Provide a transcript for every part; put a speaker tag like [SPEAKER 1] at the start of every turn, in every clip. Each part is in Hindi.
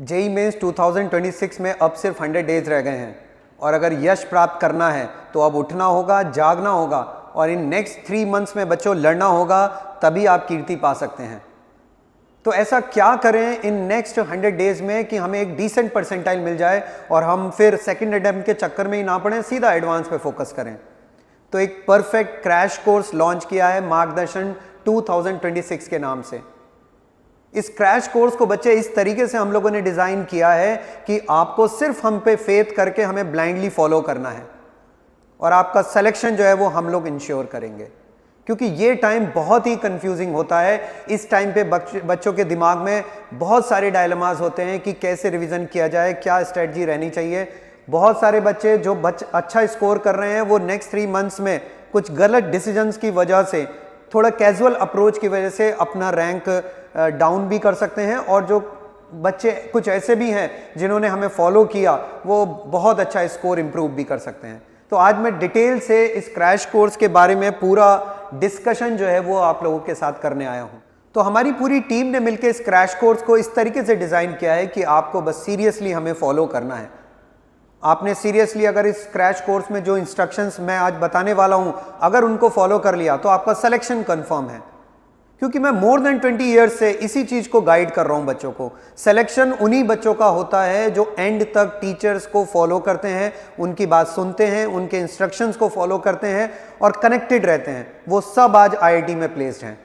[SPEAKER 1] जेई मेंस 2026 में अब सिर्फ 100 डेज रह गए हैं और अगर यश प्राप्त करना है तो अब उठना होगा, जागना होगा और इन नेक्स्ट 3 मंथ्स में बच्चों लड़ना होगा, तभी आप कीर्ति पा सकते हैं। तो ऐसा क्या करें इन नेक्स्ट 100 डेज में कि हमें एक डिसेंट परसेंटाइल मिल जाए और हम फिर सेकंड अटेम्प्ट के चक्कर में ही ना पड़े, सीधा एडवांस पे फोकस करें। तो एक परफेक्ट क्रैश कोर्स लॉन्च किया है मार्गदर्शन 2026 के नाम से। इस क्रैश कोर्स को बच्चे इस तरीके से हम लोगों ने डिजाइन किया है कि आपको सिर्फ हम पे फेथ करके हमें ब्लाइंडली फॉलो करना है और आपका सिलेक्शन जो है वो हम लोग इंश्योर करेंगे, क्योंकि ये टाइम बहुत ही कंफ्यूजिंग होता है। इस टाइम पे बच्चों के दिमाग में बहुत सारे डायलेमास होते हैं कि कैसे रिवीजन किया जाए, क्या स्ट्रेटजी रहनी चाहिए। बहुत सारे बच्चे जो अच्छा स्कोर कर रहे हैं वो नेक्स्ट 3 मंथ्स में कुछ गलत डिसीजंस की वजह से, थोड़ा कैजुअल अप्रोच की वजह से अपना रैंक डाउन भी कर सकते हैं, और जो बच्चे कुछ ऐसे भी हैं जिन्होंने हमें फॉलो किया वो बहुत अच्छा स्कोर इंप्रूव भी कर सकते हैं। तो आज मैं डिटेल से इस क्रैश कोर्स के बारे में पूरा डिस्कशन जो है वो आप लोगों के साथ करने आया हूं। तो हमारी पूरी टीम ने मिलकर इस क्रैश कोर्स को इस तरीके से डिजाइन किया है कि आपको बस सीरियसली हमें फॉलो करना है। आपने सीरियसली अगर इस क्रैश कोर्स में जो इंस्ट्रक्शंस मैं आज बताने वाला हूं अगर उनको फॉलो कर लिया तो आपका सिलेक्शन कंफर्म है, क्योंकि मैं मोर देन 20 ईयर्स से इसी चीज को गाइड कर रहा हूं बच्चों को। सिलेक्शन उन्हीं बच्चों का होता है जो एंड तक टीचर्स को फॉलो करते हैं, उनकी बात सुनते हैं, उनके इंस्ट्रक्शंस को फॉलो करते हैं और कनेक्टेड रहते हैं। वो सब आज आईआईटी में प्लेस्ड हैं।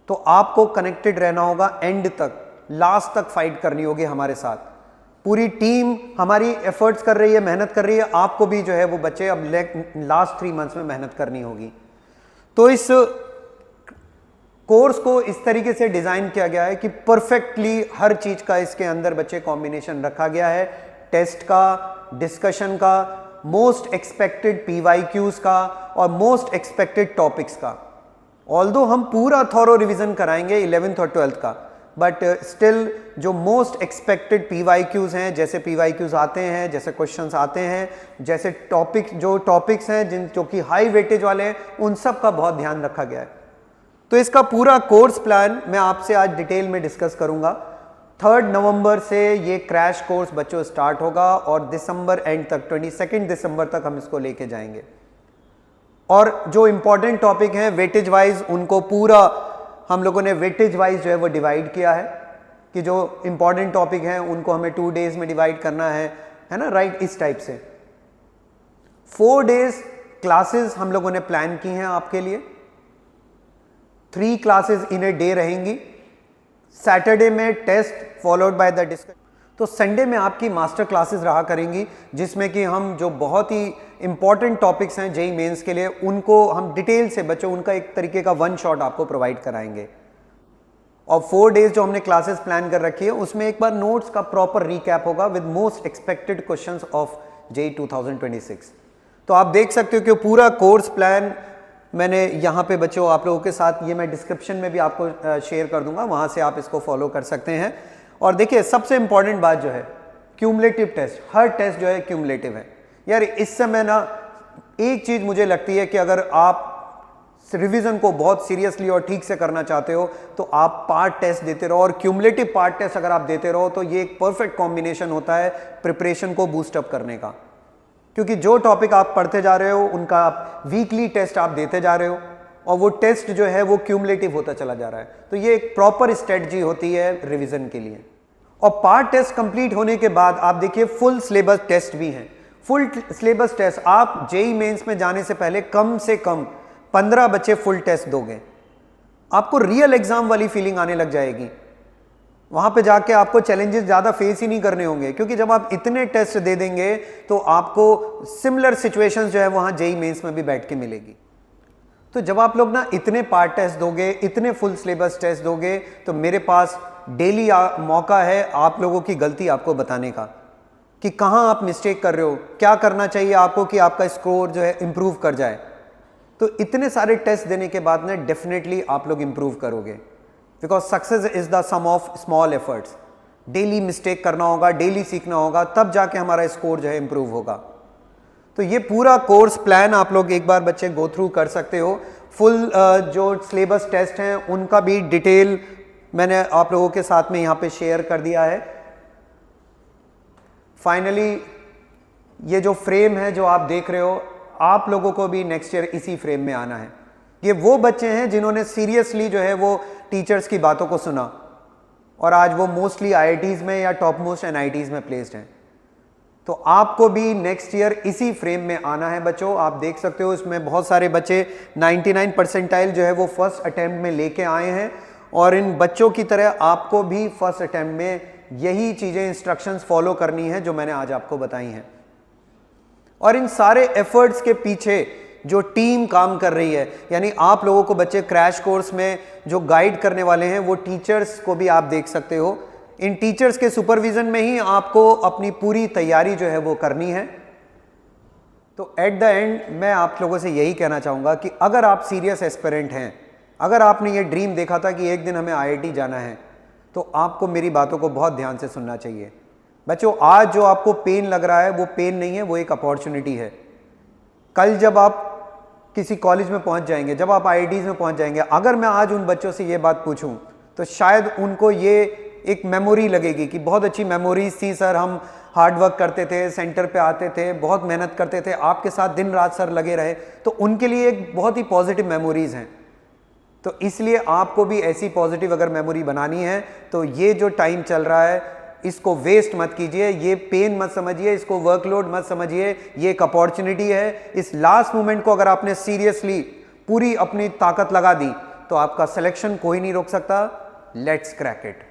[SPEAKER 1] तो आपको कनेक्टेड रहना होगा एंड तक, लास्ट तक फाइट करनी होगी हमारे साथ। पूरी टीम हमारी एफर्ट्स कर रही है, मेहनत कर रही है। आपको भी जो है वो बच्चे अब लास्ट 3 मंथ्स में मेहनत करनी होगी। तो इस कोर्स को इस तरीके से डिजाइन किया गया है कि परफेक्टली हर चीज का इसके अंदर बच्चे कॉम्बिनेशन रखा गया है। टेस्ट का, डिस्कशन का, मोस्ट एक्सपेक्टेड पीवाईक्यूज का और मोस्ट एक्सपेक्टेड टॉपिक्स का। ऑल्दो हम पूरा थॉरो रिवीजन कराएंगे 11th और 12th का, बट स्टिल जो मोस्ट एक्सपेक्टेड पीवाईक्यूज हैं, जैसे पीवाईक्यूज आते हैं, जैसे क्वेश्चंस आते हैं, जैसे टॉपिक्स हैं जो कि हाई वेटेज वाले हैं, उन सब का बहुत ध्यान रखा गया है। तो इसका पूरा कोर्स प्लान मैं आपसे आज डिटेल में डिस्कस करूंगा। 3 नवंबर से ये क्रैश कोर्स बच्चों स्टार्ट होगा और दिसंबर एंड तक 22 दिसंबर तक हम इसको लेके जाएंगे। और जो इंपॉर्टेंट टॉपिक हैं वेटेज वाइज, उनको पूरा हम लोगों ने वेटेज वाइज जो है वो डिवाइड किया है कि जो इंपॉर्टेंट टॉपिक हैं उनको हमें 2 डेज में डिवाइड करना है ना, राइट। इस टाइप से 4 डेज क्लासेस हम लोगों ने प्लान की हैं आपके लिए। 3 क्लासेस इन ए डे रहेंगी। सैटरडे में test followed by the discussion. तो संडे में आपकी मास्टर क्लासेस रहा करेंगी, जिसमें कि हम जो बहुत ही इंपॉर्टेंट टॉपिक्स हैं जेई मेंस के लिए उनको हम डिटेल से बच्चों उनका एक तरीके का 1 शॉट आपको प्रोवाइड कराएंगे। और 4 डेज जो हमने क्लासेस प्लान कर रखी है उसमें एक बार नोट्स का प्रॉपर रिकैप होगा with most expected questions of JEE 2026। तो आप देख सकते हो कि पूरा कोर्स प्लान मैंने यहाँ पे बच्चों आप लोगों के साथ, ये मैं डिस्क्रिप्शन में भी आपको शेयर कर दूंगा, वहाँ से आप इसको फॉलो कर सकते हैं। और देखिए सबसे इंपॉर्टेंट बात जो है क्यूमुलेटिव टेस्ट, हर टेस्ट जो है क्यूमुलेटिव है। यार इस समय ना एक चीज़ मुझे लगती है कि अगर आप रिवीजन को बहुत सीरियसली और ठीक से करना चाहते हो तो आप पार्ट टेस्ट देते रहो, और क्यूमुलेटिव पार्ट टेस्ट अगर आप देते रहो तो ये एक परफेक्ट कॉम्बिनेशन होता है प्रिपरेशन को बूस्टअप करने का। क्योंकि जो टॉपिक आप पढ़ते जा रहे हो उनका आप वीकली टेस्ट आप देते जा रहे हो और वो टेस्ट जो है वो क्यूमुलेटिव होता चला जा रहा है। तो ये एक प्रॉपर स्ट्रेटजी होती है रिवीजन के लिए। और पार्ट टेस्ट कंप्लीट होने के बाद आप देखिए फुल सिलेबस टेस्ट भी हैं। फुल सिलेबस टेस्ट आप जेई मेंस में जाने से पहले कम से कम 15 बच्चे फुल टेस्ट दोगे, आपको रियल एग्जाम वाली फीलिंग आने लग जाएगी। वहां पे जाके आपको चैलेंजेस ज्यादा फेस ही नहीं करने होंगे, क्योंकि जब आप इतने टेस्ट दे देंगे तो आपको सिमिलर सिचुएशंस जो है वहां जेई मेंस में भी बैठ के मिलेगी। तो जब आप लोग ना इतने पार्ट टेस्ट दोगे, इतने फुल सिलेबस टेस्ट दोगे, तो मेरे पास डेली मौका है आप लोगों की गलती आपको बताने का कि कहां आप मिस्टेक कर रहे हो, क्या करना चाहिए आपको कि आपका स्कोर जो है इंप्रूव कर जाए। तो इतने सारे टेस्ट देने के बाद ना डेफिनेटली आप लोग इंप्रूव करोगे, because success is the sum of small efforts. Daily mistake करना होगा, डेली सीखना होगा, तब जाके हमारा स्कोर जो है इंप्रूव होगा। तो ये पूरा कोर्स प्लान आप लोग एक बार बच्चे गो थ्रू कर सकते हो। फुल जो सिलेबस टेस्ट हैं उनका भी डिटेल मैंने आप लोगों के साथ में यहाँ पे शेयर कर दिया है। फाइनली ये जो फ्रेम है जो आप देख रहे हो, आप लोगों को भी नेक्स्ट ईयर इसी फ्रेम में आना है। ये वो बच्चे हैं जिन्होंने सीरियसली जो है वो टीचर्स की बातों को सुना और आज वो मोस्टली आईआईटीज में या टॉप मोस्ट एनआईटीज में प्लेस्ड हैं। तो आपको भी नेक्स्ट ईयर इसी फ्रेम में आना है बच्चों। आप देख सकते हो इसमें बहुत सारे बच्चे 99 परसेंटाइल जो है वो फर्स्ट अटेम्प्ट में लेके आए हैं और इन बच्चों की तरह आपको भी फर्स्ट अटेम्प्ट में यही चीज़ें इंस्ट्रक्शंस फॉलो करनी है जो मैंने आज आपको बताई हैं। और इन सारे एफर्ट्स के पीछे जो टीम काम कर रही है, यानी आप लोगों को बच्चे क्रैश कोर्स में जो गाइड करने वाले हैं वो टीचर्स को भी आप देख सकते हो। इन टीचर्स के सुपरविजन में ही आपको अपनी पूरी तैयारी जो है वो करनी है। तो एट द एंड मैं आप लोगों से यही कहना चाहूँगा कि अगर आप सीरियस एस्पिरेंट हैं, अगर आपने ये ड्रीम देखा था कि एक दिन हमें आईआईटी जाना है, तो आपको मेरी बातों को बहुत ध्यान से सुनना चाहिए। बच्चों, आज जो आपको पेन लग रहा है वो पेन नहीं है, वो एक अपॉर्चुनिटी है। कल जब आप किसी कॉलेज में पहुंच जाएंगे, जब आप आईआईटीज में पहुंच जाएंगे, अगर मैं आज उन बच्चों से ये बात पूछूं तो शायद उनको ये एक मेमोरी लगेगी कि बहुत अच्छी मेमोरीज थी सर, हम हार्ड वर्क करते थे, सेंटर पे आते थे, बहुत मेहनत करते थे, आपके साथ दिन रात सर लगे रहे। तो उनके लिए एक बहुत ही पॉजिटिव मेमोरीज हैं। तो इसलिए आपको भी ऐसी पॉजिटिव अगर मेमोरी बनानी है तो ये जो टाइम चल रहा है इसको वेस्ट मत कीजिए, ये पेन मत समझिए, इसको वर्कलोड मत समझिए, ये एक अपॉर्चुनिटी है। इस लास्ट मोमेंट को अगर आपने सीरियसली पूरी अपनी ताकत लगा दी तो आपका सिलेक्शन कोई नहीं रोक सकता। Let's crack it.